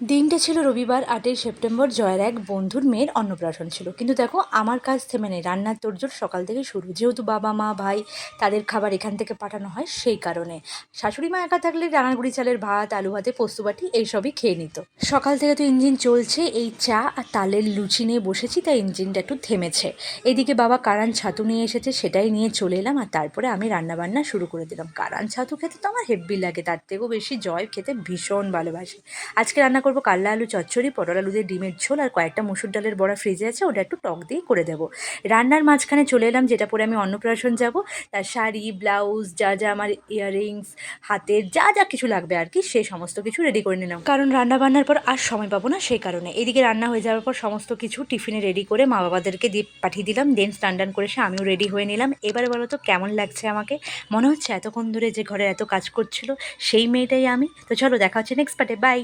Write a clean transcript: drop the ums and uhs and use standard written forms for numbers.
দিনটা ছিল রবিবার ৮ই সেপ্টেম্বর। জয়ের এক বন্ধুর মেয়ের অন্নপ্রাশন ছিল। কিন্তু দেখো আমার কাজ থেমে নেই, রান্নার তোড়জোড় সকাল থেকে শুরু। যেহেতু বাবা মা ভাই তাদের খাবার এখান থেকে পাঠানো হয়, সেই কারণে শাশুড়ি মা একা থাকলে রাঙাগুড়ি চালের ভাত, আলু ভাতে, পোস্ত বাটি এইসবই খেয়ে নিত। সকাল থেকে তো ইঞ্জিন চলছে, এই চা আর তালের লুচি নিয়ে বসেছি, তাই ইঞ্জিনটা একটু থেমেছে। এদিকে বাবা কারান ছাতু নিয়ে এসেছে, সেটাই নিয়ে চলে এলাম। আর তারপরে আমি রান্নাবান্না শুরু করে দিলাম। কারান ছাতু খেতে তো আমার হেব্বি লাগে, তার থেকেও বেশি জয় খেতে ভীষণ ভালোবাসে। আজকে রান্না করবো কাল্লা আলু চচ্চড়ি, পটল আলু দিয়ে ডিমের ঝোল, আর কয়েকটা মুসুর ডালের বড়া ফ্রিজে আছে, ওটা একটু টক দিয়ে করে দেবো। রান্নার মাঝখানে চলে এলাম, যেটা পরে আমি অন্নপ্রাশন যাব তার শাড়ি, ব্লাউজ, যা যা আমার ইয়াররিংস, হাতের যা যা কিছু লাগবে আর কি, সেই সমস্ত কিছু রেডি করে নিলাম, কারণ রান্না বান্নার পর আর সময় পাবো না, সেই কারণে। এদিকে রান্না হয়ে যাওয়ার পর সমস্ত কিছু টিফিনে রেডি করে মা বাবাদেরকে দিয়ে পাঠিয়ে দিলাম। দেন স্নান টান করে এসে আমিও রেডি হয়ে নিলাম। এবারে বলো তো কেমন লাগছে আমাকে? মনে হচ্ছে এতক্ষণ ধরে যে ঘরে এত কাজ করছিল সেই মেয়েটাই আমি। তো চলো দেখা হচ্ছে নেক্সট পার্টে, বাই।